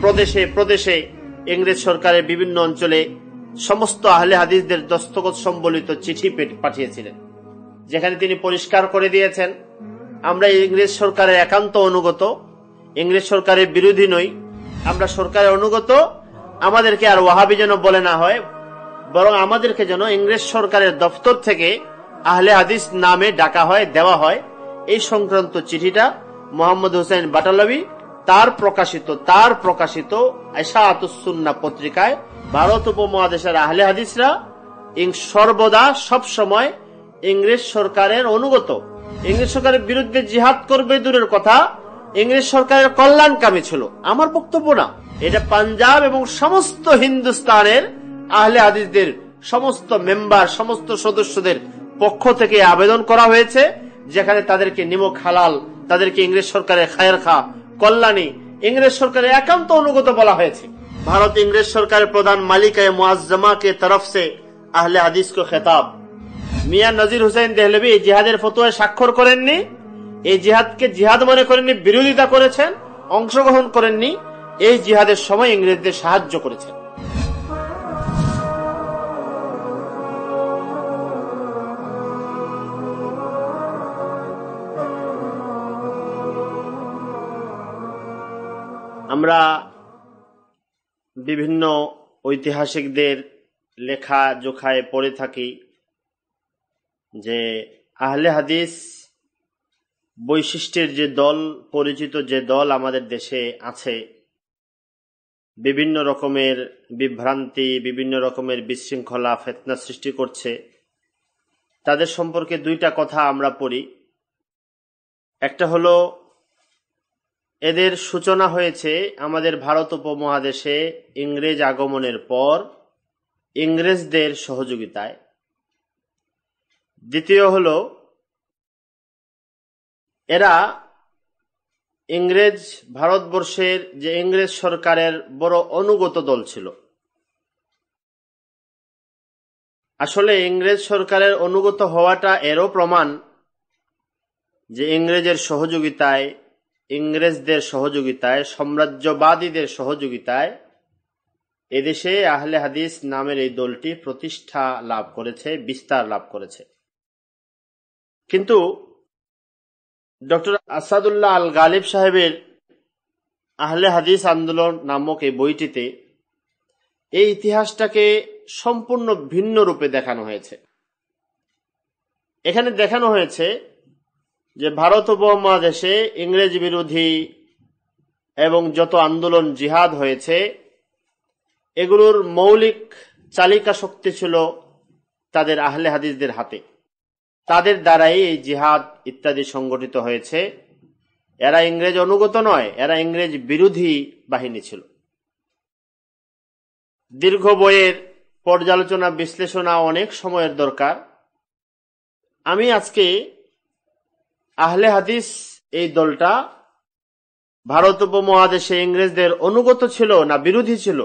প্রদেশে প্রদেশে ইংরেজ সরকারের বিভিন্ন অঞ্চলে সমস্ত আহলে হাদিসদের দস্তখত সম্বলিত চিঠি পাঠিয়েছিলেন, যেখানে তিনি পরিষ্কার করে দিয়েছেন, আমরা ইংরেজ সরকারের একান্ত অনুগত, ইংরেজ সরকারের বিরোধী নই, আমরা সরকারের অনুগত। আমাদেরকে আর ওয়াহাবি যেন বলে না হয়, বরং আমাদেরকে যেন ইংরেজ সরকারের দপ্তর থেকে আহলে হাদিস নামে ডাকা হয়, দেওয়া হয়। এই সংক্রান্ত চিঠিটা মোহাম্মদ হুসাইন বাটালভি তার প্রকাশিত ইশাআতুস সুন্নাহ পত্রিকায় ভারত উপমহাদেশের আহলে হাদিসরা সর্বদা সব সময় ইংরেজ সরকারের অনুগত, ইংরেজ সরকারের বিরুদ্ধে জিহাদ করবে দূরের কথা, ইংরেজ সরকারের কল্যাণকামী ছিল। আমার বক্তব্য না, এটা পাঞ্জাব এবং সমস্ত হিন্দুস্তানের আহলে হাদিসদের সমস্ত মেম্বার, সমস্ত সদস্যদের পক্ষ থেকে আবেদন করা হয়েছে, যেখানে তাদেরকে নিমক হালাল, তাদেরকে ইংরেজ সরকারের খায়ের খা, কল্যাণী, ইংরেজ সরকারের একান্ত অনুগত বলা হয়েছে। ভারত ইংরেজ সরকারের প্রধান মালিকা মুআজ্জামা কে তরফ সে আহলে হাদিস কো খেতাব। মিয়াঁ নজির হুসাইন দেহলভি এই জিহাদের ফতোয়ায় স্বাক্ষর করেননি, এই জিহাদকে জিহাদ মনে করেননি, বিরোধিতা করেছেন, অংশগ্রহণ করেননি। এই জিহাদের সময় ইংরেজদের সাহায্য করেছেন। আমরা বিভিন্ন ঐতিহাসিকদের লেখা জোখায় পড়ে থাকি যে আহলে হাদিস বৈশিষ্ট্যের যে দল, পরিচিত যে দল আমাদের দেশে আছে, বিভিন্ন রকমের বিভ্রান্তি, বিভিন্ন রকমের বিশৃঙ্খলা, ফিতনা সৃষ্টি করছে, তাদের সম্পর্কে দুইটা কথা আমরা পড়ি। একটা হলো, এদের সূচনা হয়েছে আমাদের ভারত উপমহাদেশে ইংরেজ আগমনের পর ইংরেজদের সহযোগিতায়। দ্বিতীয় হলো, এরা ইংরেজ ভারতবর্ষের যে ইংরেজ সরকারের বড় অনুগত দল ছিল। আসলে ইংরেজ সরকারের অনুগত হওয়াটা এরও প্রমাণ যে ইংরেজের সহযোগিতায়, ইংরেজদের সহযোগিতায়, সাম্রাজ্যবাদীদের সহযোগিতায় এদেশে আহলে হাদিস নামের এই দলটি প্রতিষ্ঠা লাভ করেছে, বিস্তার লাভ করেছে। কিন্তু ডক্টর আসাদুল্লাহ আল গালিব সাহেবের আহলে হাদিস আন্দোলন নামক এই বইটিতে এই ইতিহাসটাকে সম্পূর্ণ ভিন্ন রূপে দেখানো হয়েছে। এখানে দেখানো হয়েছে যে ভারত উপমহাদেশে ইংরেজ বিরোধী এবং যত আন্দোলন, জিহাদ হয়েছে, এগুলোর মৌলিক চালিকা শক্তি ছিল তাদের আহলে হাদিসদের হাতে। তাদের দ্বারাই এই জিহাদ ইত্যাদি সংগঠিত হয়েছে। এরা ইংরেজ অনুগত নয়, এরা ইংরেজ বিরোধী বাহিনী ছিল। দীর্ঘ বইয়ের পর্যালোচনা, বিশ্লেষণা অনেক সময়ের দরকার। আমি আজকে আহলে হাদিস এই দলটা ভারত উপমহাদেশে ইংরেজদের অনুগত ছিল না বিরোধী ছিল,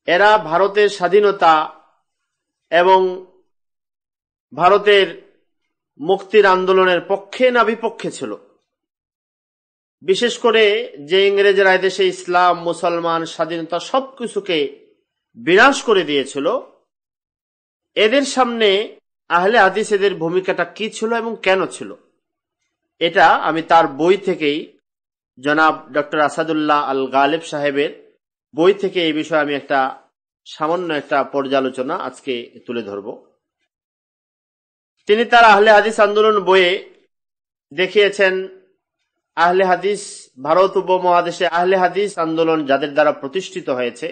এরা ভারতের স্বাধীনতা এবং ভারতের মুক্তির আন্দোলনের পক্ষে না বিপক্ষে ছিল, বিশেষ করে যে ইংরেজরা এদেশে ইসলাম, মুসলমান, স্বাধীনতা সবকিছুকে বিনাশ করে দিয়েছিল, এদের সামনে আহলে হাদিস এদের ভূমিকাটা কি ছিল এবং কেন ছিল, এটা আমি তার বই থেকেই, জনাব ডক্টর আসাদুল্লাহ আল গালিব সাহেবের বই থেকে এই বিষয়ে আমি সামান্য একটা পর্যালোচনা আজকে তুলে ধরব। তিনি তার আহলে হাদিস আন্দোলন বইয়ে দেখিয়েছেন আহলে হাদিস, ভারত উপমহাদেশে আহলে হাদিস আন্দোলন যাদের দ্বারা প্রতিষ্ঠিত হয়েছে,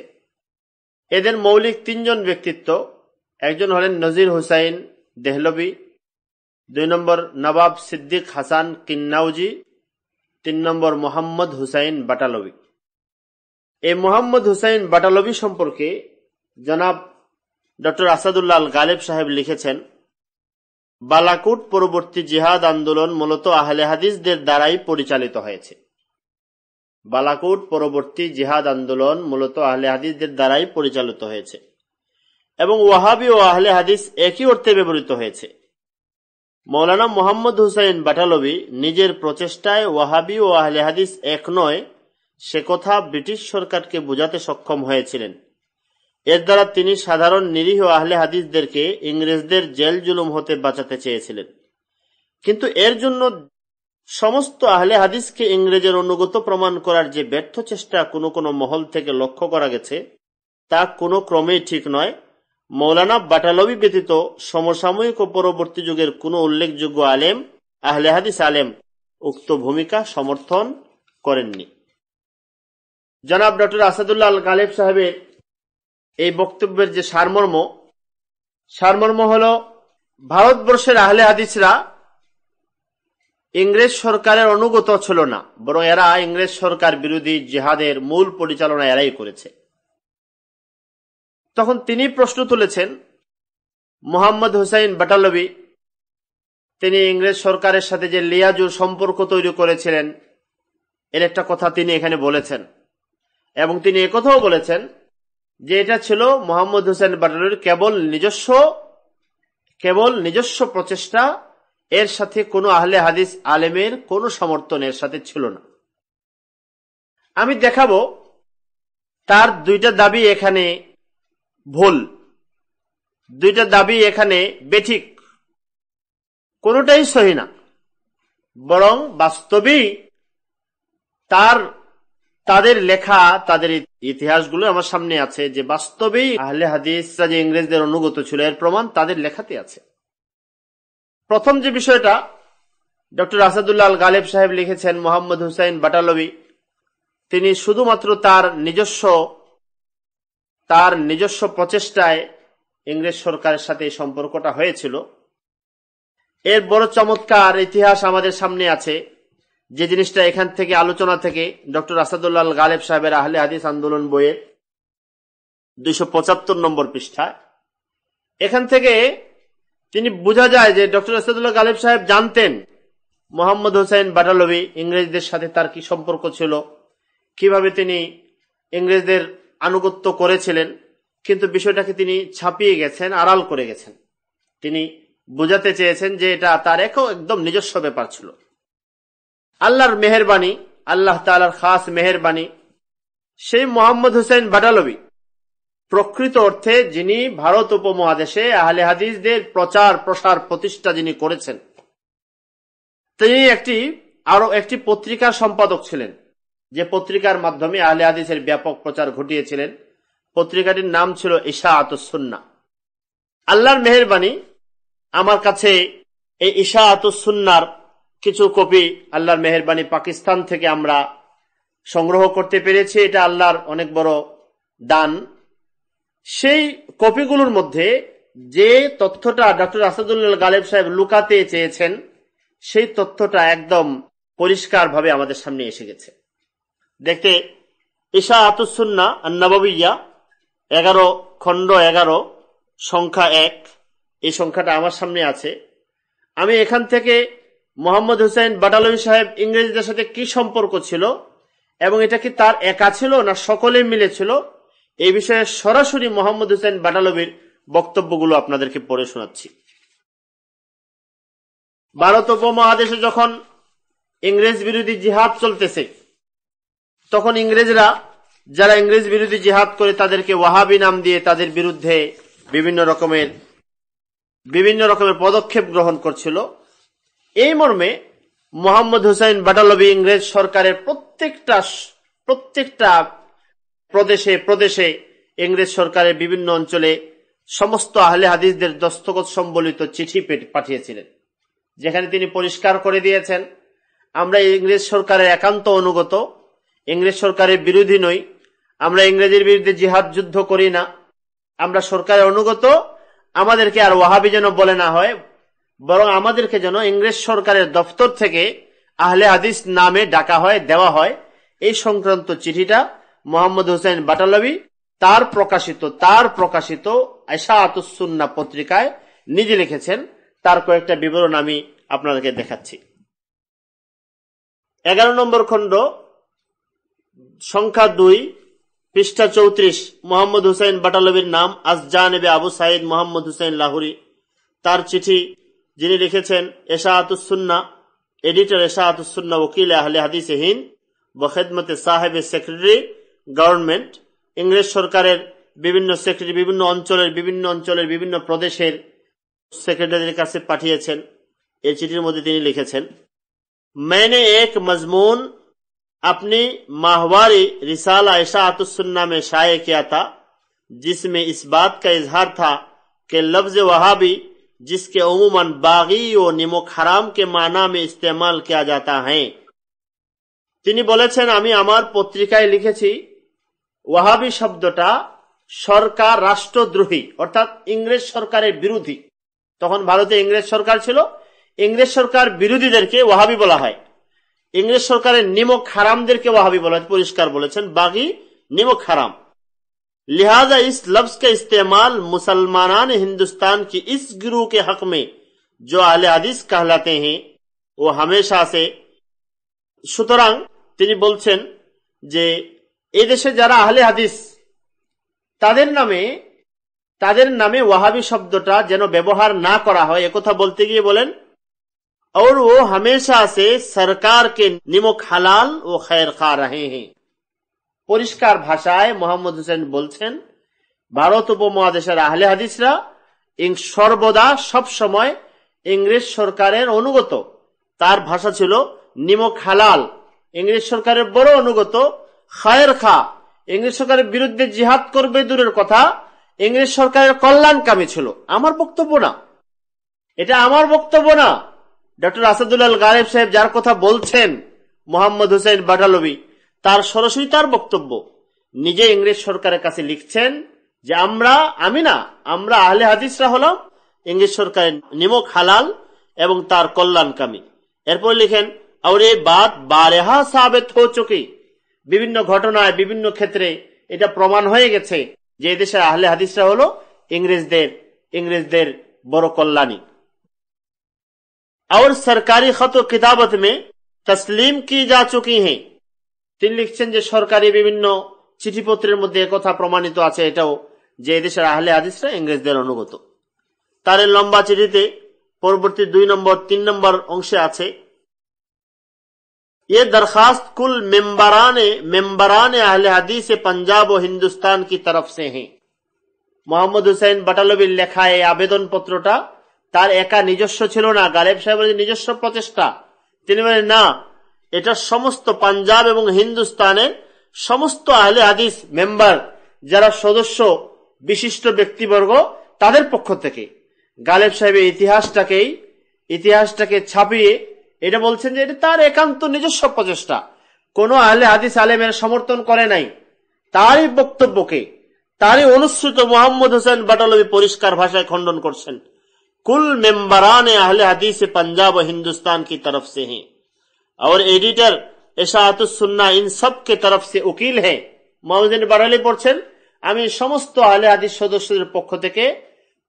এদের মৌলিক তিনজন ব্যক্তিত্ব। একজন হলেন নজির হুসাইন দেহলভি, 2 নম্বর নবাব সিদ্দিক হাসান কিন্নাউজি, 3 নম্বর মোহাম্মদ হুসাইন বাটালভি। এই মোহাম্মদ হুসাইন বাটালভি সম্পর্কে জনাব ডক্টর আসাদুল্লাহ আল গালিব সাহেব লিখেছেন, বালাকোট পরবর্তী জিহাদ আন্দোলন মূলত আহলে হাদিসদের দ্বারাই পরিচালিত হয়েছে। বালাকোট পরবর্তী জিহাদ আন্দোলন মূলত আহলে হাদিসদের দ্বারাই পরিচালিত হয়েছে এবং ওয়াহাবি ও আহলে হাদিস একই অর্থে ব্যবহৃত হয়েছে। মৌলানা মোহাম্মদ হুসাইন বাটালভি নিজের প্রচেষ্টায় ওয়াহাবি ও আহলে হাদিস এক নয় সে কথা ব্রিটিশ সরকারকে বোঝাতে সক্ষম হয়েছিলেন। এর দ্বারা তিনি সাধারণ নিরীহ আহলে হাদিসদেরকে ইংরেজদের জেল জুলুম হতে বাঁচাতে চেয়েছিলেন। কিন্তু এর জন্য সমস্ত আহলে হাদিসকে ইংরেজের অনুগত প্রমাণ করার যে ব্যর্থ চেষ্টা কোনো কোনো মহল থেকে লক্ষ্য করা গেছে তা কোনো ক্রমেই ঠিক নয়। মৌলানা বাটালভি ব্যতীত সমসাময়িক ও পরবর্তী যুগের কোনো উল্লেখযোগ্য আলেম, আহলে হাদিস আলেম উক্ত ভূমিকা সমর্থন করেননি। জনাব ডক্টর আসাদুল্লাহ আল গালেব সাহেবের এই বক্তব্যের যে সারমর্ম হল, ভারতবর্ষের আহলে হাদিসরা ইংরেজ সরকারের অনুগত ছিল না, বরং এরা ইংরেজ সরকার বিরোধী জিহাদের মূল পরিচালনা এরাই করেছে। তখন তিনি প্রশ্ন তুলেছেন, মোহাম্মদ হুসাইন বাটালভি তিনি ইংরেজ সরকারের সাথে যে লিয়াজুর সম্পর্ক তৈরি করেছিলেন এর একটা কথা তিনি এখানে বলেছেন, এবং তিনি একথাও বলেছেন যে এটা ছিল মোহাম্মদ হুসাইন বাটালভির কেবল নিজস্ব প্রচেষ্টা, এর সাথে কোনো আহলে হাদিস আলেমের কোনো সমর্থন এর সাথে ছিল না। আমি দেখাবো তার দুইটা দাবি এখানে ভুল, দুইটা দাবি এখানে বেঠিক, কোনোটাই সহি না, বরং বাস্তবেই তাদের লেখা, তাদের ইতিহাসগুলো আমার সামনে আছে যে বাস্তবেই আহলে হাদিসরা যে ইংরেজদের অনুগত ছিল এর প্রমাণ তাদের লেখাতে আছে। প্রথম যে বিষয়টা ডক্টর আসাদুল্লাহ আল গালেব সাহেব লিখেছেন, মোহাম্মদ হুসাইন বাটালভি তিনি শুধুমাত্র তার নিজস্ব প্রচেষ্টায় ইংরেজ সরকারের সাথে এই সম্পর্কটা হয়েছিল। এর বড় চমৎকার ইতিহাস আমাদের সামনে আছে, যে জিনিসটা এখান থেকে আলোচনা থেকে ডক্টর আসাদুল্লাহ আল গালেব সাহেবের আহলে হাদিস আন্দোলন বইয়ের 275 নম্বর পৃষ্ঠা, এখান থেকে তিনি বোঝা যায় যে ডক্টর আসাদুল্লাহ গালেব সাহেব জানতেন মোহাম্মদ হুসাইন বাটালভি ইংরেজদের সাথে তার কি সম্পর্ক ছিল, কিভাবে তিনি ইংরেজদের আনুগত্য করেছিলেন, কিন্তু বিষয়টাকে তিনি ছাপিয়ে গেছেন, আড়াল করে গেছেন। তিনি বোঝাতে চেয়েছেন যে এটা তার একদম নিজস্ব ব্যাপার ছিল। আল্লাহর মেহেরবানি, আল্লাহ তাআলার খাস মেহেরবানি, সেই মোহাম্মদ হুসাইন বাটালভি প্রকৃত অর্থে যিনি ভারত উপমহাদেশে আহলে হাদিসদের প্রচার প্রসার প্রতিষ্ঠা যিনি করেছেন, তিনি একটি পত্রিকার সম্পাদক ছিলেন, যে পত্রিকার মাধ্যমে আহলে হাদিসের ব্যাপক প্রচার ঘটিয়েছিলেন। পত্রিকাটির নাম ছিল ইশাআতুস সুন্নাহ। আল্লাহর মেহেরবানি, আমার কাছে এই ইশাআতুস সুন্নাহর কিছু কপি আল্লাহর মেহেরবানি পাকিস্তান থেকে আমরা সংগ্রহ করতে পেরেছি, এটা আল্লাহর অনেক বড় দান। সেই কপিগুলোর মধ্যে যে তথ্যটা ডক্টর আসাদুল্লাহ গালেব সাহেব লুকাতে চেয়েছেন সেই তথ্যটা একদম পরিষ্কার ভাবে আমাদের সামনে এসে গেছে। দেখতে ইশাআতুস সুন্নাহ আন-নববিয়্যা 11 খণ্ড 11 সংখ্যা 1, এই সংখ্যাটা আমার সামনে আছে। আমি এখান থেকে মোহাম্মদ হুসাইন বাটালভি সাহেব ইংরেজদের সাথে কি সম্পর্ক ছিল এবং এটা কি তার একা ছিল না সকলে মিলে ছিল, এই বিষয়ে সরাসরি মোহাম্মদ হুসাইন বাটালভির বক্তব্যগুলো আপনাদেরকে পড়ে শোনাচ্ছি। ভারত উপমহাদেশে যখন ইংরেজ বিরোধী জিহাদ চলতেছে, তখন ইংরেজরা যারা ইংরেজ বিরোধী জিহাদ করে তাদেরকে ওয়াহাবি নাম দিয়ে তাদের বিরুদ্ধে বিভিন্ন রকমের পদক্ষেপ গ্রহণ করছিল। এই মর্মে মোহাম্মদ হুসাইন বাটালভি ইংরেজ সরকারের প্রত্যেকটা প্রদেশে ইংরেজ সরকারের বিভিন্ন অঞ্চলে সমস্ত আহলে হাদিসদের দস্তখত সম্বলিত চিঠি পাঠিয়েছিলেন, যেখানে তিনি পরিষ্কার করে দিয়েছেন আমরা ইংরেজ সরকারের একান্ত অনুগত, ইংরেজ সরকারের বিরোধী নই, আমরা ইংরেজের বিরুদ্ধে জিহাদ যুদ্ধ করি না, আমরা সরকারের অনুগত, আমাদেরকে আর ওয়াহাবি যেন বলে না হয়, বরং আমাদেরকে যেন ইংরেজ সরকারের দপ্তর থেকে আহলে হাদিস নামে ডাকা হয়, দেওয়া হয়। এই সংক্রান্ত চিঠিটা মোহাম্মদ হুসাইন বাটালভি তার প্রকাশিত ইশাআতুস সুন্নাহ পত্রিকায় নিজে লিখেছেন। তার কয়েকটা বিবরণ আমি আপনাদেরকে দেখাচ্ছি। 11 নম্বর খণ্ড সংখ্যা 2 পৃষ্ঠা 34, মোহাম্মদ হুসাইন বাটালভির নাম আসজানেবে আবু সাইদ মোহাম্মদ হুসাইন লাহোরি, তার চিঠি যিনি লিখেছেন এশাআতুস সুন্নাহ, এডিটর এশাআতুস সুন্নাহ, ওকিল আহলে হাদিস হিন্দ বখিদমতে সাহেব সেক্রেটারি গভর্নমেন্ট, ইংরেজ সরকারের বিভিন্ন সেক্রেটারি বিভিন্ন অঞ্চলের বিভিন্ন প্রদেশের সেক্রেটারির কাছে পাঠিয়েছেন। এই চিঠির মধ্যে তিনি লিখেছেন, मैंने एक मजमून अपनी माहवारी रिसाला इशाअतुस सुन्ना में शाये किया था, जिसमें इस बात का इजहार था कि लफ्ज वहाबी, जिसके उमूमन बागी व निमुक हराम के माना में इस्तेमाल किया जाता है। তিনি বলেছেন, আমি আমার পত্রিকায় লিখেছি ওয়াহাবি শব্দটা সরকার রাষ্ট্রদ্রোহী অর্থাৎ ইংরেজ সরকারের বিরোধী। তখন ভারতে ইংরেজ সরকার ছিল, ইংরেজ সরকার বিরোধীদেরকে ওয়াহাবি বলা হয়, ইংরেজ সরকারের নিমক হারামদেরকে ওয়াহাবি বলা হয়। পরিষ্কার বলেছেন, বাগি নিমক হারাম। लिहाजा इस लफ्ज का इस्तेमाल मुसलमान हिंदुस्तान की इस गिरोह के हक में जो अहले हदीस कहलाते हैं वो हमेशा से। সুতরাং তিনি বলছেন যে এই দেশে যারা আহলে হাদিস তাদের নামে ওয়াহাবি শব্দটা যেন ব্যবহার না করা হয়, একথা বলতে গিয়ে বলেন, और वो हमेशा से सरकार के निमुक हलाल व खैर खा रहे हैं। পরিষ্কার ভাষায় মোহাম্মদ হোসেন বলছেন, ভারত উপমহাদেশের আহলে হাদিসরা সর্বদা সব সময় ইংরেজ সরকারের অনুগত। তার ভাষা ছিল নিমক হালাল, ইংরেজ সরকারের বড় অনুগত, খায়ের খা, ইংরেজ সরকারের বিরুদ্ধে জিহাদ করবে দূরের কথা, ইংরেজ সরকারের কল্যাণকামী ছিল। আমার বক্তব্য না, এটা আমার বক্তব্য না। ডক্টর আসাদুল্লাহ গালেব সাহেব যার কথা বলছেন, মোহাম্মদ হোসেন বাটালবি, তার সরাসরি তার বক্তব্য। নিজে ইংরেজ সরকারের কাছে লিখছেন যে আমরা আহলে হাদিসরা হলাম ইংরেজ সরকারের নিমক হালাল এবং তার কল্যাণকামী। এরপর লিখেন, और ये बात बारहा साबित हो चुकी, বিভিন্ন ঘটনায় বিভিন্ন ক্ষেত্রে এটা প্রমাণ হয়ে গেছে যে দেশের আহলে হাদিসরা হলো ইংরেজদের বড় কল্যাণী। और सरकारी खत व किताबत में तस्लीम की जा चुकी हैं। তিনি লিখছেন যে সরকারি বিভিন্ন চিঠিপত্রের মধ্যে একথা প্রমাণিত আছে এটাও যে দেশের আহলে হাদিসরা ইংরেজদের অনুগত। তার লম্বা চিঠিতে পরবর্তী 2 নম্বর 3 নম্বর অংশে আছে, ये दरखास्त कुल मेंबरान अहले हदीस पंजाब व हिंदुस्तान की तरफ से है। মোহাম্মদ হোসেন বাটালবির লেখা এই আবেদন পত্রটা তার একা নিজস্ব ছিল না, গালেব সাহেবের নিজস্ব প্রচেষ্টা। তিনি বলেন, না, এটা সমস্ত পাঞ্জাব এবং হিন্দুস্তানের সমস্ত আহলে হাদিস মেম্বার, যারা সদস্য বিশিষ্ট ব্যক্তিবর্গ, তাদের পক্ষ থেকে। গালেব সাহেবের ইতিহাসটাকে ছাপিয়ে এটা বলছেন যে এটা তার একান্ত নিজস্ব প্রচেষ্টা, কোন আহলে হাদিস আলেমের সমর্থন করে নাই। তারই বক্তব্যকে, তারই অনুসৃত মোহাম্মদ হোসেন বাটালবি পরিষ্কার ভাষায় খণ্ডন করছেন। कुल मेंबरान अहले हदीस पंजाब और हिंदुस्तान की तरफ से हैं और एडिटर इशाअतुस सुन्नाह इन सब के तरफ से वकील है। মোহাম্মদ বাটালি পড়ছেন, আমি সমস্ত আহলে হাদিস সদস্যদের পক্ষ থেকে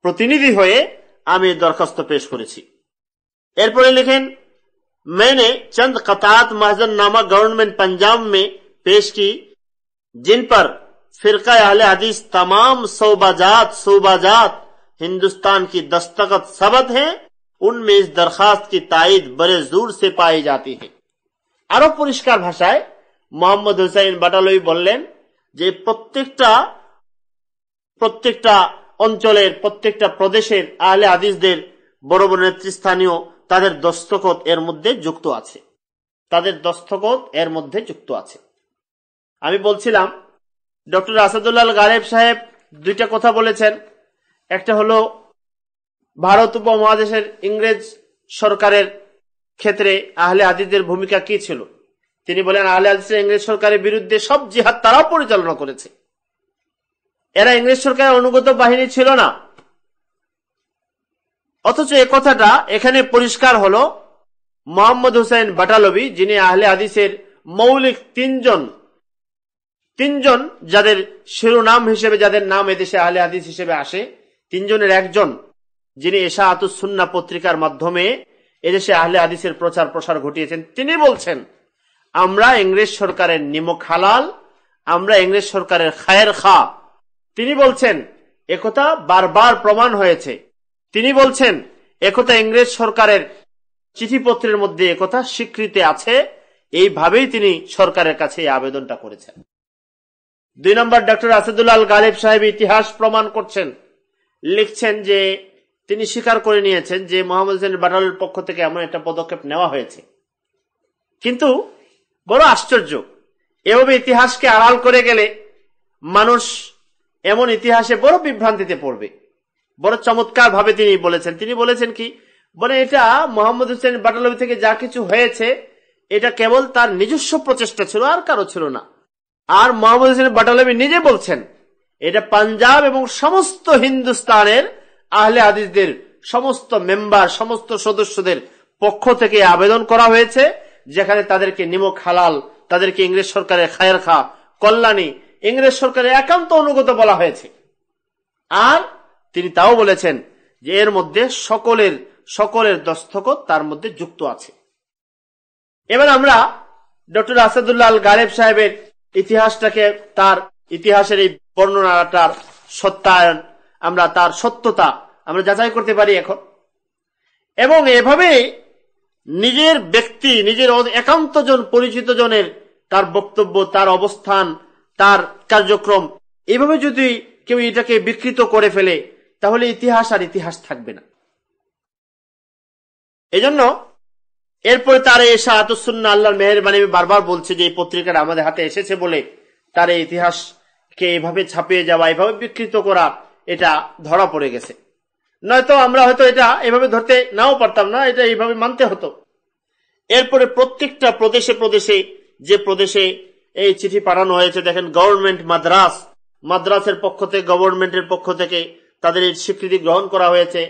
প্রতিনিধি হয়ে আমি দরখাস্ত পেশ করেছি। এরপরে লিখেন, मैंने चंद कतात महजरनामा गवर्नमेंट पंजाब में पेश की, जिन पर फिरका अहले हदीस तमाम सूबाजात हिंदुस्तान की दस्तखत सबत है, उनमें इस दरखास्त की तायद बड़े जोर से पाई जाती है। আরো পরিষ্কার ভাষায় মোহাম্মদ হোসেন বাটালবি বললেন যে প্রত্যেকটা অঞ্চলের প্রত্যেকটা প্রদেশের আহলে হাদিসদের বড় বড় নেতৃস্থানীয় তাদের দস্তখত এর মধ্যে যুক্ত আছে। আমি বলছিলাম ডক্টর আসাদুল্লাহ গালেব সাহেব দুইটা কথা বলেছেন। একটা হলো ভারত উপমহাদেশের ইংরেজ সরকারের ক্ষেত্রে আহলে হাদিসদের ভূমিকা কি ছিল। তিনি বলেন, আহলে হাদিসরা ইংরেজ সরকারের বিরুদ্ধে সব জিহাদ তারাও পরিচালনা করেছে, এরা ইংরেজ সরকারের অনুগত বাহিনী ছিল না। অথচ এ কথাটা এখানে পরিষ্কার হলো মোহাম্মদ হোসেন বাটালবি, যিনি আহলে হাদিসের মৌলিক তিনজন যাদের শিরোনাম হিসেবে, যাদের নাম এদেশে আহলে হাদিস হিসেবে আসে, তিনজনের একজন, যিনি ইশাআতুস সুন্নাহ পত্রিকার মাধ্যমে এদেশে আহলে হাদিসের প্রচার প্রসার ঘটিয়েছেন। তিনি বলছেন, আমরা ইংরেজ সরকারের নিমক হালাল, আমরা ইংরেজ সরকারের খায়ের খা। তিনি বলছেন একথা বারবার প্রমাণ হয়েছে। তিনি বলছেন একথা ইংরেজ সরকারের চিঠিপত্রের মধ্যে একথা স্বীকৃতি আছে, এইভাবেই তিনি সরকারের কাছে এই আবেদনটা করেছেন। 2 নম্বর, ডক্টর আসাদুল্লাহ আল গালিব সাহেব ইতিহাস প্রমাণ করছেন, লিখছেন যে তিনি স্বীকার করে নিয়েছেন যে মোহাম্মদ হোসেন বাটালবির পক্ষ থেকে এমন একটা পদক্ষেপ নেওয়া হয়েছে। কিন্তু বড় আশ্চর্য, এভাবে ইতিহাসকে আড়াল করে গেলে মানুষ এমন ইতিহাসে বড় বিভ্রান্তিতে পড়বে। বড় চমৎকার ভাবে তিনি বলেছেন কি, বলে এটা মোহাম্মদ হোসেন বাটালবি থেকে যা কিছু হয়েছে এটা কেবল তার নিজস্ব প্রচেষ্টা ছিল, আর কারো ছিল না। আর মোহাম্মদ হোসেন বাটালবি নিজে বলছেন এটা পাঞ্জাব এবং সমস্ত হিন্দুস্তানের আহলে হাদিসদের সমস্ত মেম্বার, সমস্ত সদস্যদের পক্ষ থেকে আবেদন করা হয়েছে, যেখানে তাদেরকে নিমক হালাল, তাদেরকে ইংরেজ সরকারের খায়ের খা, কল্যাণী, ইংরেজ সরকারের একান্ত অনুগত বলা হয়েছে। আর তিনি তাও বলেছেন যে এর মধ্যে সকলের দস্তখত তার মধ্যে যুক্ত আছে। এবার আমরা ডক্টর আসাদুল্লাহ আল গালিব সাহেবের ইতিহাসটাকে, তার ইতিহাসের এই বর্ণনাটার সত্যায়ন, আমরা তার সত্যতা আমরা যাচাই করতে পারি এখন। এবং এভাবে নিজের ব্যক্তি, নিজের একান্ত জন, পরিচিত জনের তার বক্তব্য, তার অবস্থান, তার কার্যক্রম, এভাবে যদি কেউ এটাকে বিকৃত করে ফেলে তাহলে ইতিহাস আর ইতিহাস থাকবে না। এজন্য এরপরে তার এই শাহাদাতুস সুন্নাহ, আল্লাহর মেহেরবানি, বারবার বলছে যে এই পত্রিকাটা আমাদের হাতে এসেছে বলে তার এই ইতিহাসকে এভাবে ছাপিয়ে যাওয়া, এভাবে বিকৃত করা, এটা ধরা পড়ে গেছে। নয়তো আমরা হয়তো এটা এভাবে ধরতে নাও পারতাম না, এটা এইভাবে মানতে হতো। এরপরে প্রত্যেকটা প্রদেশে যে প্রদেশে এই চিঠি পাঠানো হয়েছে, দেখেন গভর্নমেন্ট মাদ্রাসের পক্ষ থেকে, গভর্নমেন্টের পক্ষ থেকে তাদের এই স্বীকৃতি গ্রহণ করা হয়েছে।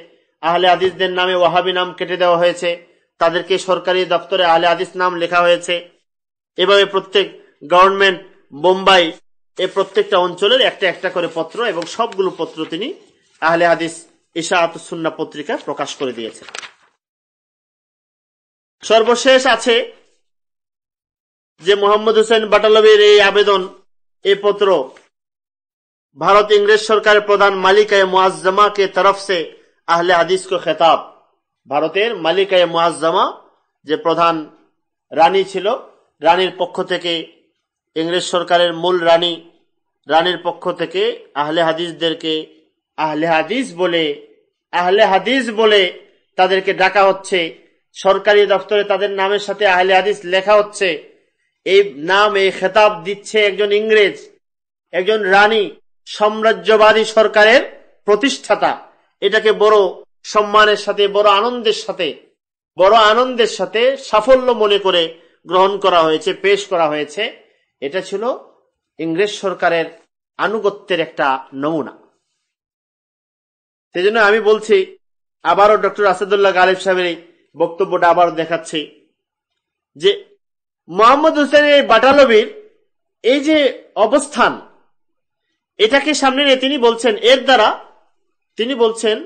আহলে হাদিসদের নামে ওয়াহাবি নাম কেটে দেওয়া হয়েছে, তাদেরকে সরকারি দপ্তরে আহলে হাদিস নাম লেখা হয়েছে। এভাবে প্রত্যেক গভর্নমেন্ট, বোম্বাই, এই প্রত্যেকটা অঞ্চলের একটা একটা করে পত্র, এবং সবগুলো পত্র তিনি আহলে হাদিস ইশাআতুস সুন্নাহ পত্রিকা প্রকাশ করে দিয়েছেন। সর্বশেষ আছে যে মোহাম্মদ হোসেন বাটালবির এই আবেদন, এই পত্র ভারত ইংরেজ সরকারের প্রধান মালিকায়ে মুআজ্জামা কে তরফ সে আহলে হাদিস কো খেতাব। ভারতের মালিকায়ে মুআজ্জামা, যে প্রধান রানী ছিল, রানীর পক্ষ থেকে, ইংরেজ সরকারের মূল রানীর পক্ষ থেকে আহলে হাদিসদেরকে আহলে হাদিস বলে তাদেরকে ডাকা হচ্ছে। সরকারি দপ্তরে তাদের নামের সাথে আহলে হাদিস লেখা হচ্ছে। এই নাম, এই খেতাব দিচ্ছে একজন ইংরেজ, একজন রানী, সাম্রাজ্যবাদী সরকারের প্রতিষ্ঠাতা। এটাকে বড় সম্মানের সাথে, বড় আনন্দের সাথে সাফল্য মনে করে গ্রহণ করা হয়েছে, পেশ করা হয়েছে। এটা ছিল ইংরেজ সরকারের আনুগত্যের একটা নমুনা। সেই জন্য আমি বলছি, আবারও ডক্টর আসাদুল্লাহ গালিব সাহেবের এই বক্তব্যটা আবার দেখাচ্ছি যে মোহাম্মদ হোসেন বাটালবির এই যে অবস্থান, এটাকে সামনে নিয়ে তিনি বলছেন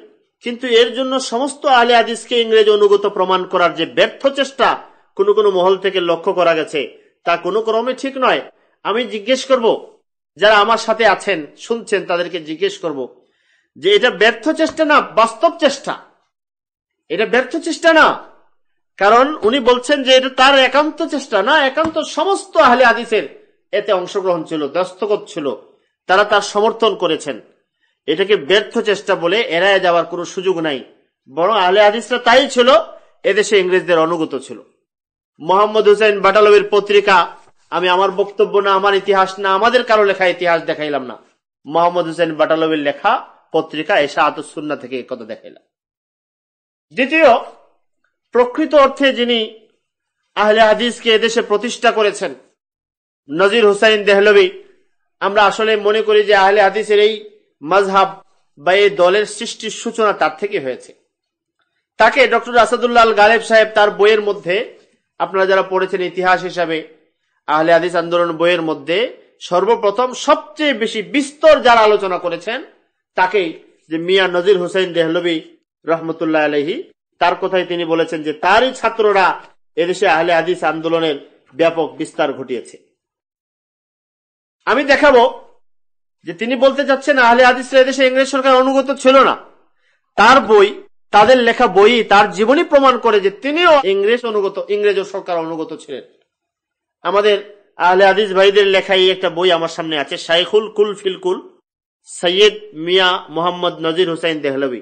কিন্তু এর জন্য সমস্ত আহলে হাদিসকে ইংরেজ অনুগত প্রমাণ করার যে ব্যর্থ চেষ্টা কোন মহল থেকে লক্ষ্য করা গেছে, তা কোনো ক্রমে ঠিক নয়। আমি জিজ্ঞেস করব, যারা আমার সাথে আছেন, শুনছেন, তাদেরকে জিজ্ঞেস করব যে এটা ব্যর্থ চেষ্টা না বাস্তব চেষ্টা? এটা ব্যর্থ চেষ্টা না, কারণ উনি বলছেন যে এটা তার একান্ত চেষ্টা না, একান্ত সমস্ত আহলে হাদিসের এতে অংশগ্রহণ ছিল, দস্তখত ছিল, তারা তার সমর্থন করেছেন। এটাকে ব্যর্থ চেষ্টা বলে এড়ায় যাওয়ার কোনো সুযোগ নাই, বরং আহলে হাদিসরা তাই ছিল, এদেশে ইংরেজদের অনুগত ছিল। মোহাম্মদ হোসেন বাটালবির পত্রিকা, আমি আমার বক্তব্য না, আমার ইতিহাস না, আমাদের কারো লেখা ইতিহাস দেখাইলাম না, মোহাম্মদ হোসেন বাটালবির লেখা পত্রিকা ইশাআতুস সুন্নাহ থেকে এই কথা দেখাইলাম। দ্বিতীয়, প্রকৃত অর্থে যিনি আহলে হাদিসকে এদেশে প্রতিষ্ঠা করেছেন, নজির হুসাইন দেহলভী, আমরা আসলে মনে করি যে আহলে হাদিসের এই মাযহাব বা এই দলের সৃষ্টির সূচনা তার থেকে হয়েছে। তাকে ডক্টর আসাদুল্লাহ আল গালিব সাহেব তার বইয়ের মধ্যে, আপনারা যারা পড়েছেন ইতিহাস হিসাবে, আহলে হাদিস আন্দোলন বইয়ের মধ্যে সর্বপ্রথম সবচেয়ে বেশি বিস্তর যারা আলোচনা করেছেন তাকেই, যে মিয়া নজির হুসাইন দেহলভী রহমতুল্লাহ আলাইহি, তার কথাই তিনি বলেছেন যে তারই ছাত্ররা এদেশে আহলে হাদিস আন্দোলনের ব্যাপক বিস্তার ঘটিয়েছে। আমি দেখাবো যে তিনি বলতে চাচ্ছেন আহলে হাদিসরা এদেশে ইংরেজ সরকার অনুগত ছিল না। তার বই তাদের লেখা বই তার জীবনী প্রমাণ করে যে তিনিও ইংরেজ সরকার অনুগত ছিলেন। আমাদের আহলে হাদিস ভাইদের লেখা এই একটা বই আমার সামনে আছে, শাইখুল কুল ফিল কুল, সৈয়দ মিয়া মোহাম্মদ নজির হুসাইন দেহলভী।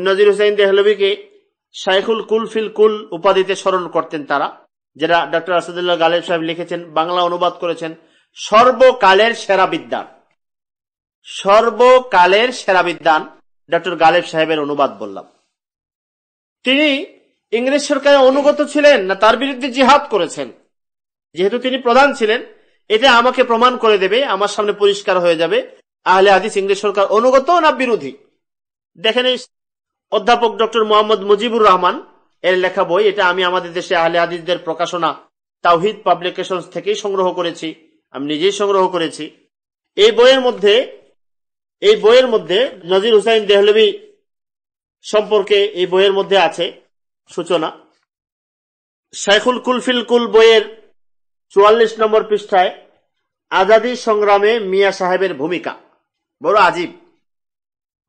নজির হুসাইন দেহলভীকে শাইখুল কুল ফিল কুল উপাধিতে স্মরণ করতেন তারা, যেটা ডক্টর আসাদুল্লাহ গালেব সাহেব লিখেছেন, বাংলা অনুবাদ করেছেন। সর্বকালের সেরা বিদ্যান, সর্বকালের সেরা বিদ্যান ডক্টর গালেব সাহেবের অনুবাদ বললাম। তিনি ইংরেজ সরকারের অনুগত ছিলেন না তার বিরুদ্ধে জিহাদ করেছেন? যেহেতু তিনি প্রধান ছিলেন, এটা আমাকে প্রমাণ করে দেবে, আমার সামনে পরিষ্কার হয়ে যাবে আহলে হাদিস ইংরেজ সরকার অনুগত না বিরোধী। দেখেন এই অধ্যাপক ডক্টর মোহাম্মদ মুজিবুর রহমান এর লেখা বই, এটা আমি আমাদের দেশে আহলে হাদিসদের প্রকাশনা তাওহিদ পাবলিকেশনস থেকেই সংগ্রহ করেছি, আমি নিজেই সংগ্রহ করেছি। এই বইয়ের মধ্যে নজির হুসাইন দেহলভী সম্পর্কে এই বইয়ের মধ্যে আছে সূচনা। শাইখুল কুল ফিল কুল বইয়ের 44 নম্বর পৃষ্ঠায় আজাদী সংগ্রামে মিয়া সাহেবের ভূমিকা বড় আজীব।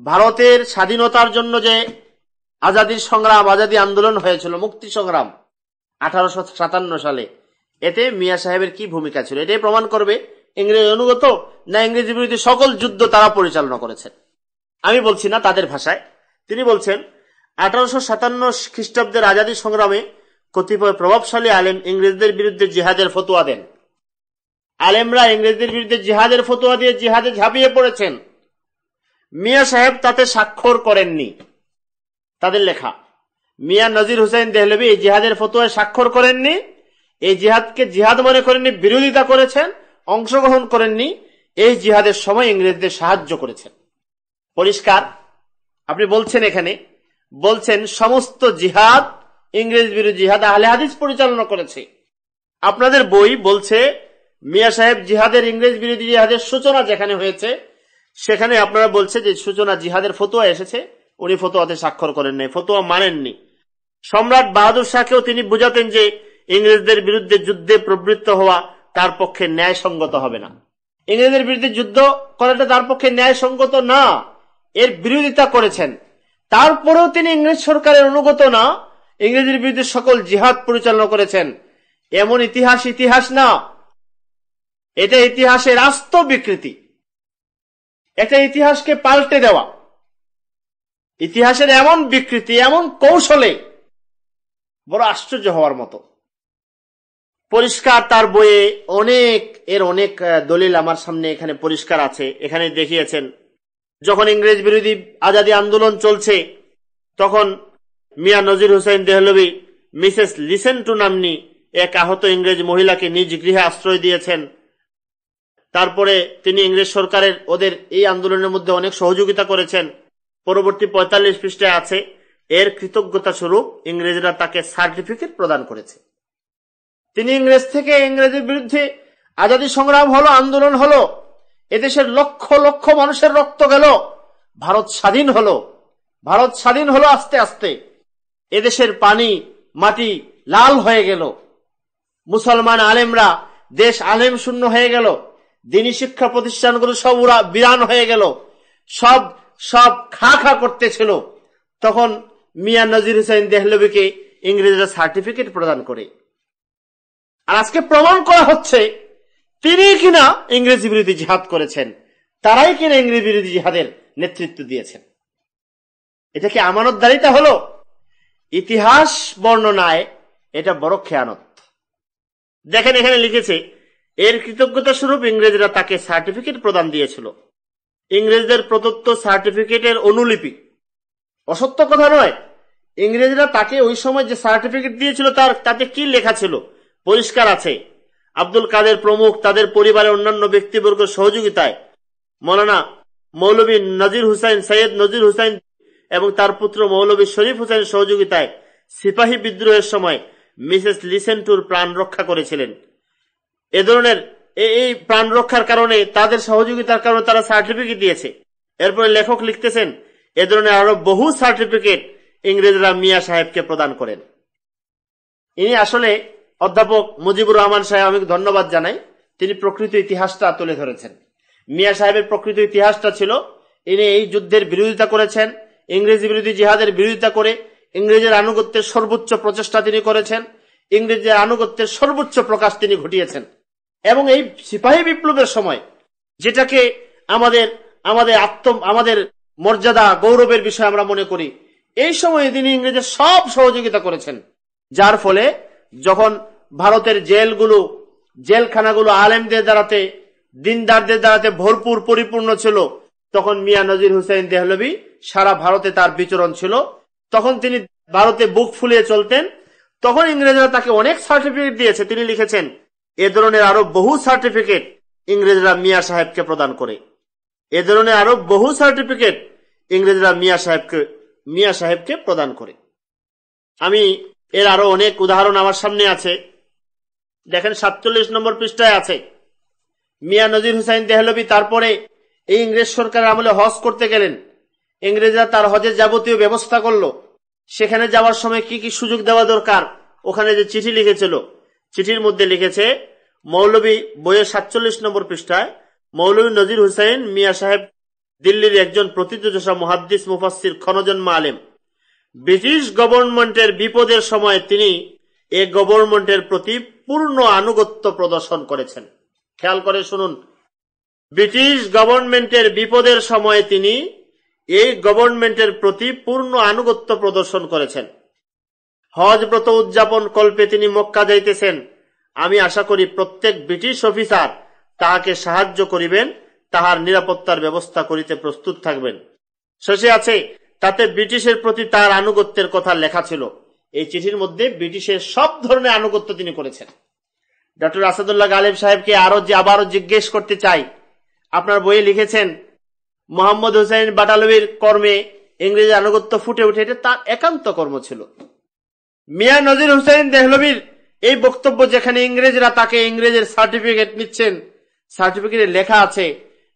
ভারতের স্বাধীনতার জন্য যে আজাদীর সংগ্রাম, আজাদী আন্দোলন হয়েছিল, মুক্তি সংগ্রাম 1857 সালে, এতে মিয়া সাহেবের কি ভূমিকা ছিল এটাই প্রমাণ করবে ইংরেজ অনুগত না ইংরেজি বিরোধী সকল যুদ্ধ তারা পরিচালনা করেছেন। আমি বলছি না, তাদের ভাষায় তিনি বলছেন, 1857 খ্রিস্টাব্দের আজাদী সংগ্রামে কতিপয় প্রভাবশালী আলেম ইংরেজদের বিরুদ্ধে জিহাদের ফতোয়া দেন। আলেমরা ইংরেজদের বিরুদ্ধে জিহাদের ফতোয়া দিয়ে জিহাদে ঝাঁপিয়ে পড়েছেন। মিয়া সাহেব তাতে স্বাক্ষর করেননি। তাদের লেখা, মিয়া নজির হুসাইন দেহলভী এই জিহাদের ফতোয়ায় স্বাক্ষর করেননি, এই জিহাদকে জিহাদ মনে করেননি, বিরোধিতা করেছেন, অংশগ্রহণ করেননি। এই জিহাদের সময় ইংরেজদের সাহায্য করেছেন। পরিষ্কার আপনি বলছেন, এখানে বলছেন সমস্ত জিহাদ, ইংরেজ বিরোধী জিহাদ আহলে হাদিস পরিচালনা করেছে। আপনাদের বই বলছে মিয়া সাহেব জিহাদের, ইংরেজ বিরোধী জিহাদের সূচনা যেখানে হয়েছে সেখানে আপনারা বলছে যে সূচনা জিহাদের ফতোয়া এসেছে, উনি ফতোয়াতে স্বাক্ষর করেন নাই, ফতোয়া মানেননি। সম্রাট বাহাদুর শাহকেও তিনি বুঝাতেন যে ইংরেজদের বিরুদ্ধে যুদ্ধে প্রবৃত্ত হওয়া তার পক্ষে ন্যায়সঙ্গত হবে না। ইংরেজদের বিরুদ্ধে যুদ্ধ করাটা তার পক্ষে ন্যায়সঙ্গত না, এর বিরোধিতা করেছেন। তারপরেও তিনি ইংরেজ সরকারের অনুগত না, ইংরেজের বিরুদ্ধে সকল জিহাদ পরিচালনা করেছেন। এমন ইতিহাস না, এটা ইতিহাসের আস্ত বিকৃতি, এটা ইতিহাসকে পাল্টে দেওয়া, ইতিহাসের এমন বিকৃতি, এমন কৌশলে বড় আশ্চর্য হওয়ার মতো। পরিষ্কার তার বইয়ে অনেক দলিল আমার সামনে এখানে পরিষ্কার আছে। এখানে দেখিয়েছেন যখন ইংরেজ বিরোধী আজাদী আন্দোলন চলছে তখন মিয়া নজির হুসাইন দেহলভী মিসেস লিসেন্টু নাম্নী এক আহত ইংরেজ মহিলাকে নিজ গৃহে আশ্রয় দিয়েছেন। তারপরে তিনি ইংরেজ সরকারের ওদের এই আন্দোলনের মধ্যে অনেক সহযোগিতা করেছেন। পরবর্তী 45 পৃষ্ঠায় আছে, এর কৃতজ্ঞতা স্বরূপ ইংরেজরা তাকে সার্টিফিকেট প্রদান করেছে। তিনি ইংরেজের বিরুদ্ধে আজাদী সংগ্রাম হলো, আন্দোলন হলো, এদেশের লক্ষ লক্ষ মানুষের রক্ত গেল, ভারত স্বাধীন হলো আস্তে আস্তে, এদেশের পানি মাটি লাল হয়ে গেল, মুসলমান আলেমরা, দেশ আলেম শূন্য হয়ে গেল, দিনী শিক্ষা প্রতিষ্ঠানগুলো সব বিরান হয়ে গেল, সব খা করতেছিল। তখন মিয়া নজির হুসাইন দেহলভীকে ইংরেজরা সার্টিফিকেট প্রদান করে। আর আজকে প্রমাণ করা হচ্ছে তিনি কিনা ইংরেজি বিরোধী জিহাদ করেছেন, তারাই কিনা ইংরেজি বিরোধী জিহাদের নেতৃত্ব দিয়েছেন। এটা কি আমানতদারিতা হলো? ইতিহাস বর্ণনায় এটা বড় খেয়ানত। দেখেন এখানে লিখেছে, এর কৃতজ্ঞতা স্বরূপ ইংরেজরা তাকে সার্টিফিকেট প্রদান দিয়েছিল। ইংরেজদের প্রদত্ত সার্টিফিকেটের অনুলিপি, অসত্য কথা নয়। ইংরেজরা তাকে ওই সময় যে সার্টিফিকেট দিয়েছিল তাতে কি লেখা ছিল পরিষ্কার আছে। আব্দুল কাদের প্রমুখ তাদের পরিবারের অন্যান্য ব্যক্তিবর্গের সহযোগিতায় মৌলানা মৌলভী নজির হুসাইন, সৈয়দ নজির হুসাইন এবং তার পুত্র মৌলভী শরীফ হুসাইন সহযোগিতায় সিপাহী বিদ্রোহের সময় মিসেস লিসেন্টুর প্রাণ রক্ষা করেছিলেন। এ ধরনের এই প্রাণ রক্ষার কারণে, তাদের সহযোগিতার কারণে তারা সার্টিফিকেট দিয়েছে। এরপরে লেখক লিখতেছেন, এ ধরনের আরো বহু সার্টিফিকেট ইংরেজরা মিয়া সাহেবকে প্রদান করেন। ইনি আসলে অধ্যাপক মুজিবুর রহমান সাহেব, আমি ধন্যবাদ জানাই, তিনি প্রকৃত ইতিহাসটা তুলে ধরেছেন। মিয়া সাহেবের প্রকৃত ইতিহাসটা ছিল, ইনি এই যুদ্ধের বিরোধিতা করেছেন, ইংরেজি বিরোধী জিহাদের বিরোধিতা করে ইংরেজের আনুগত্যের সর্বোচ্চ প্রচেষ্টা তিনি করেছেন, ইংরেজের আনুগত্যের সর্বোচ্চ প্রকাশ তিনি ঘটিয়েছেন। এবং এই সিপাহী বিপ্লবের সময়, যেটাকে আমাদের আমাদের মর্যাদা গৌরবের বিষয় আমরা মনে করি, এই সময়ে তিনি ইংরেজের সব সহযোগিতা করেছেন। যার ফলে যখন ভারতের জেলখানাগুলো আলেমদের দ্বারাতে, দিনদারদের দ্বারাতে ভরপুর পরিপূর্ণ ছিল, তখন মিয়া নজির হুসাইন দেহলভী সারা ভারতে তার বিচরণ ছিল। তখন তিনি ভারতে বুক ফুলিয়ে চলতেন। তখন ইংরেজরা তাকে অনেক সার্টিফিকেট দিয়েছে। তিনি লিখেছেন, এ ধরনের আরো বহু সার্টিফিকেট ইংরেজরা মিয়া সাহেবকে প্রদান করে। এ ধরনের আরো বহু সার্টিফিকেট ইংরেজরা মিয়া সাহেবকে প্রদান করে। আমি এর আরো অনেক উদাহরণ আমার সামনে আছে। দেখেন 47 নম্বর পৃষ্ঠায় আছে, মিয়া নজির হুসাইন দেহলভী তারপরে এই ইংরেজ সরকারের আমলে হজ করতে গেলেন। ইংরেজরা তার হজের যাবতীয় ব্যবস্থা করলো। সেখানে যাওয়ার সময় কি কি সুযোগ দেওয়া দরকার, ওখানে যে চিঠি লিখেছিল, চিঠির মধ্যে লিখেছে, মৌলভী বইয়ের 47 নম্বর পৃষ্ঠায়, মৌলভী নজির হুসাইন মিয়া সাহেব দিল্লির একজন প্রথিতযশা মুহাদ্দিস, মুফাসসির, ক্ষণজন্মা আলেম। ব্রিটিশ গভর্নমেন্টের বিপদের সময় তিনি এই গভর্নমেন্টের প্রতি পূর্ণ আনুগত্য প্রদর্শন করেছেন। খেয়াল করে শুনুন, ব্রিটিশ গভর্নমেন্টের বিপদের সময় তিনি এই গভর্নমেন্টের প্রতি পূর্ণ আনুগত্য প্রদর্শন করেছেন। হজ ব্রত উদযাপন কল্পে তিনি মক্কা যাইতেছেন। আমি আশা করি প্রত্যেক ব্রিটিশ অফিসার তাহাকে সাহায্য করিবেন, তাহার নিরাপত্তার ব্যবস্থা করিতে প্রস্তুত থাকবেন। শেষে আছে, তাতে ব্রিটিশের প্রতি তার আনুগত্যের কথা লেখা ছিল। এই চিঠির মধ্যে ব্রিটিশের সব ধরনের আনুগত্য তিনি করেছেন। ডক্টর আসাদুল্লাহ গালেব সাহেবকে আবারও জিজ্ঞেস করতে চাই, আপনার বইয়ে লিখেছেন মোহাম্মদ হুসাইন বাটালভির কর্মে ইংরেজি আনুগত্য ফুটে উঠে, এটা তার একান্ত কর্ম ছিল। মিয়া নজির হুসাইন দেহলভীর এই বক্তব্য, যেখানে ইংরেজরা তাকে ইংরেজের সার্টিফিকেট নিচ্ছেন, সার্টিফিকেটে লেখা আছে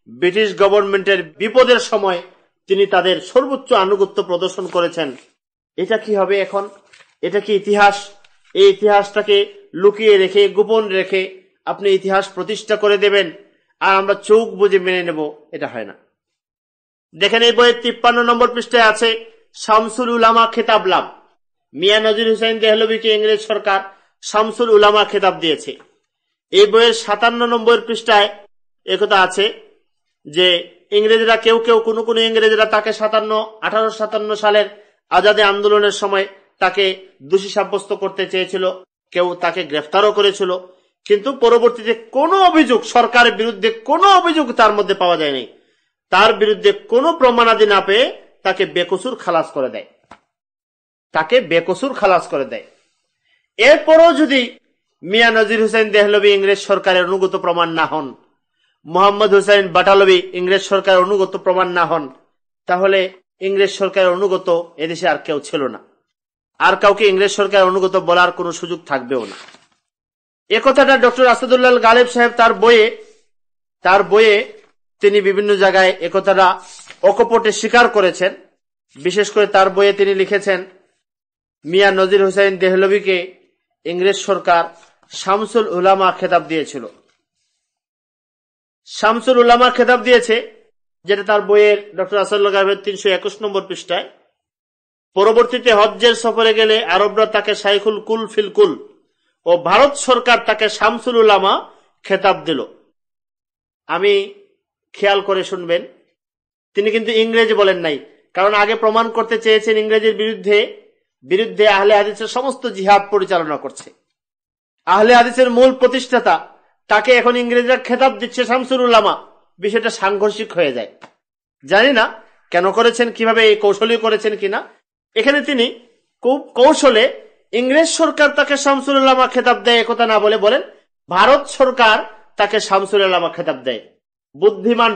ব্রিটিশ গভর্নমেন্টের বিপদের সময় তিনি তাদের সর্বোচ্চ আনুগত্য প্রদর্শন করেছেন। এটা কি হবে এখন? এটা কি ইতিহাস? এই ইতিহাসটাকে লুকিয়ে রেখে, গোপন রেখে আপনি ইতিহাস প্রতিষ্ঠা করে দেবেন আর আমরা চোখ বুজে মেনে নেব, এটা হয় না। দেখেন এই বইয়ের 53 নম্বর পৃষ্ঠায় আছে, শামসুল উলামা খেতাব লাভ। মিয়া নজির হুসাইন দেহলভীকে ইংরেজ সরকার শামসুল উলামা খেতাব দিয়েছে। এই বইয়ের 57 নম্বর পৃষ্ঠায় একথা আছে যে ইংরেজরা কোন ইংরেজরা তাকে 1857 সালের আজাদী আন্দোলনের সময় তাকে দোষী সাব্যস্ত করতে চেয়েছিল, কেউ তাকে গ্রেফতারও করেছিল, কিন্তু পরবর্তীতে কোনো অভিযোগ, সরকারের বিরুদ্ধে কোনো অভিযোগ তার মধ্যে পাওয়া যায়নি। তার বিরুদ্ধে কোনো প্রমাণাদি না পেয়ে তাকে বেকসুর খালাস করে দেয়। এরপরও যদি মিয়া নজির হুসাইন দেহলভী ইংরেজ সরকারের অনুগত প্রমাণ না হন, মোহাম্মদ হুসাইন বাটালভী ইংরেজ সরকারের অনুগত প্রমাণ না হন, তাহলে ইংরেজ সরকারের অনুগত এদেশে আর কেউ ছিল না। আর কাউকে ইংরেজ সরকারের অনুগত বলার কোনো সুযোগ থাকবেও না। এ কথাটা ডক্টর আসাদুল্লাহ গালেব সাহেব তার বইয়ে তিনি বিভিন্ন জায়গায় একথাটা অকপটে স্বীকার করেছেন। বিশেষ করে তার বইয়ে তিনি লিখেছেন, মিয়া নজির হুসাইন দেহলভীকে ইংরেজ সরকার শামসুল উলামা খেতাব দিয়েছিল। শামসুল উলামা খেতাব দিয়েছে, যেটা তার বইয়ের ডক্টর আসাদুল্লাহ গালেবের 321 নম্বর পৃষ্ঠায়। পরবর্তীতে হজ্জের সফরে গেলে আরবরা তাকে শাইখুল কুল ফিল কুল ও ভারত সরকার তাকে শামসুল উলামা খেতাব দিল। আমি খেয়াল করে শুনবেন, তিনি কিন্তু ইংরেজি বলেন নাই, কারণ আগে প্রমাণ করতে চেয়েছেন ইংরেজের বিরুদ্ধে আহলে হাদিসের সমস্ত জিহাদ পরিচালনা করছে। আহলে হাদিসের মূল প্রতিষ্ঠাতা, তাকে এখন ইংরেজরা খেতাব দিচ্ছে শামসুল উলামা। বিষয়টা সাংঘর্ষিক হয়ে যায়। জানি না কেন করেছেন, কিভাবে এই কৌশলী করেছেন কিনা। এখানে তিনি খুব কৌশলে ইংরেজ সরকার তাকে শামসুল উলামা খেতাব দেয় একথা না বলে বলেন ভারত সরকার তাকে শামসুল উলামা খেতাব দেয়। বুদ্ধিমান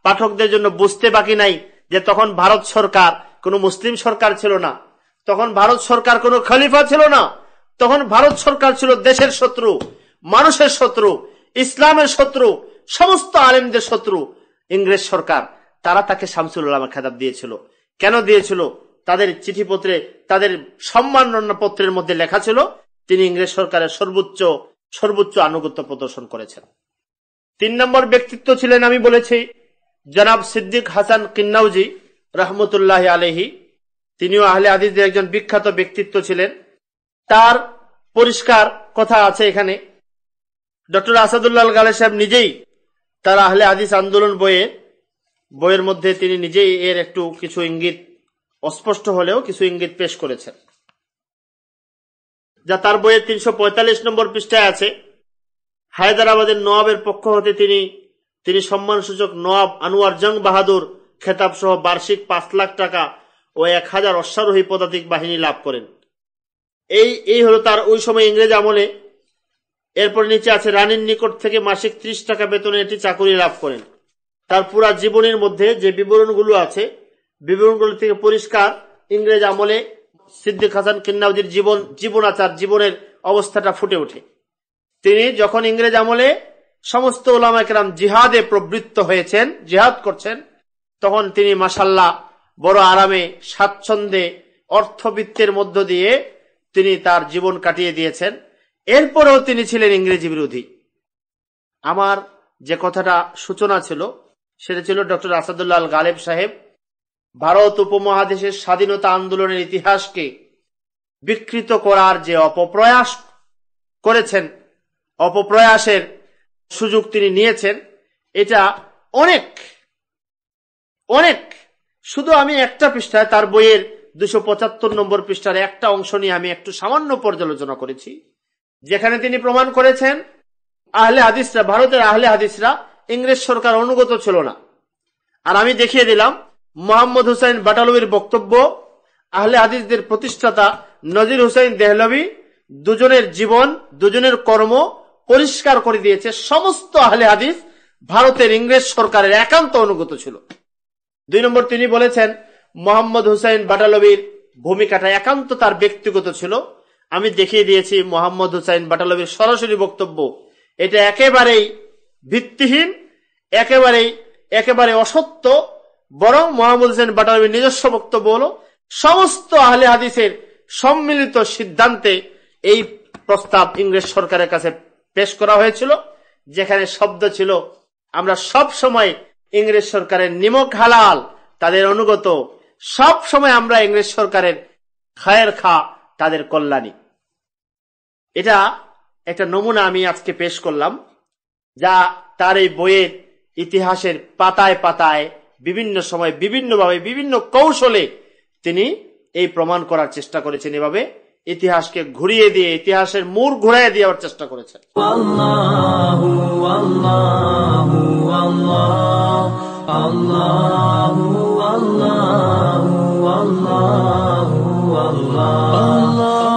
পাঠকদের জন্য বুঝতে বাকি নাই যে তখন ভারত সরকার কোনো মুসলিম সরকার ছিল না, তখন ভারত সরকার কোনো খলিফা ছিল না, তখন ভারত সরকার ছিল দেশের শত্রু, মানুষের শত্রু, ইসলামের শত্রু, সমস্ত আলেমদের শত্রু ইংরেজ সরকার। তারা তাকে শামসুল উলামা খেতাব দিয়েছিল। কেন দিয়েছিল? তাদের চিঠিপত্রে, তাদের সম্মাননা পত্রের মধ্যে লেখা ছিল তিনি ইংরেজ সরকারের সর্বোচ্চ আনুগত্য প্রদর্শন করেছেন। 3 নম্বর ব্যক্তিত্ব ছিলেন, আমি বলেছি, জনাব সিদ্দিক হাসান কিন্নাউজি। রহমতুল্লাহ আলাইহি, তিনিও আহলে হাদিসদের একজন বিখ্যাত ব্যক্তিত্ব ছিলেন। তার পরিষ্কার কথা আছে এখানে। ডক্টর আসাদুল্লাহ গালেব সাহেব নিজেই তার আহলে হাদিস আন্দোলন বইয়ের মধ্যে তিনি নিজেই এর একটু কিছু ইঙ্গিত, অস্পষ্ট হলেও কিছু ইঙ্গিত পেশ করেছেন, যা তার বইয়ের 345 নম্বর পৃষ্ঠায় আছে। হায়দ্রাবাদের নওয়াবের পক্ষ হতে তিনি সম্মানসূচক নওয়াব আনোয়ার জং বাহাদুর খেতাব সহ বার্ষিক 5 লাখ টাকা ও 1000 অশ্বারোহী পদাতিক বাহিনী লাভ করেন। এই হলো তার ওই সময় ইংরেজ আমলে। এরপর নিচে আছে রানীর নিকট থেকে মাসিক 30 টাকা বেতনে এটি চাকুরি লাভ করেন। তার পুরা জীবনের মধ্যে যে বিবরণগুলো আছে, বিবরণগুলো থেকে পরিষ্কার ইংরেজ আমলে সিদ্দিক হাসান কিন্নাউজির জীবনাচার, জীবনের অবস্থাটা ফুটে ওঠে। তিনি যখন ইংরেজ আমলে সমস্ত উলামায়ে কেরাম জিহাদে প্রবৃত্ত হয়েছেন, জিহাদ করছেন, তখন তিনি মাশাআল্লাহ বড় আরামে, স্বাচ্ছন্দ্যে, অর্থবিত্তের মধ্য দিয়ে তিনি তার জীবন কাটিয়ে দিয়েছেন। এরপরেও তিনি ছিলেন ইংরেজি বিরোধী। আমার যে কথাটা সূচনা ছিল সেটা ছিল ডক্টর আসাদুল্লাহ গালেব সাহেব ভারত উপমহাদেশের স্বাধীনতা আন্দোলনের ইতিহাসকে বিকৃত করার যে অপপ্রয়াস করেছেন, অপপ্রয়াসের সুযোগ তিনি নিয়েছেন। এটা অনেক অনেক, শুধু আমি একটা পৃষ্ঠায়, তার বইয়ের 275 নম্বর পৃষ্ঠার একটা অংশ নিয়ে আমি একটু সামান্য পর্যালোচনা করেছি, যেখানে তিনি প্রমাণ করেছেন আহলে হাদিসরা, ভারতের আহলে হাদিসরা ইংরেজ সরকার অনুগত ছিল না। আর আমি দেখিয়ে দিলাম মোহাম্মদ হুসাইন বাটালভির বক্তব্য, আহলে হাদিসদের প্রতিষ্ঠাতা নজির হুসাইন দেহলভি, দুজনের জীবন, দুজনের কর্ম পরিষ্কার করে দিয়েছে সমস্ত আহলে হাদিস ভারতের ইংরেজ সরকারের একান্ত অনুগত ছিল। 2 নম্বর, তিনি বলেছেন মোহাম্মদ হুসাইন বাটালভির ভূমিকাটা একান্ত তার ব্যক্তিগত ছিল। আমি দেখিয়ে দিয়েছি মোহাম্মদ হুসাইন বাটালভির সরাসরি বক্তব্য এটা একেবারেই ভিত্তিহীন, একেবারে অসত্য। বরং মোহাম্মদ হুসাইন বাটালভির নিজস্ব বক্তব্য হলো সমস্ত আহলে হাদিসের সম্মিলিত সিদ্ধান্তে এই প্রস্তাব ইংরেজ সরকারের কাছে পেশ করা হয়েছিল, যেখানে শব্দ ছিল আমরা সব সময় ইংরেজ সরকারের নিমক হালাল, তাদের অনুগত, সব সময় আমরা ইংরেজ সরকারের খায়ের খা, তাদের কল্যাণী। এটা একটা নমুনা আমি আজকে পেশ করলাম, যা তার এই বইয়ের ইতিহাসের পাতায় পাতায় বিভিন্ন সময় বিভিন্নভাবে বিভিন্ন কৌশলে তিনি এই প্রমাণ করার চেষ্টা করেছেন। এভাবে ইতিহাসকে ঘুরিয়ে দিয়ে, ইতিহাসের মোড় ঘুরিয়ে দেওয়ার চেষ্টা করেছেন। আল্লাহু আল্লাহু আল্লাহ আল্লাহু আল্লাহু আল্লাহু আল্লাহ।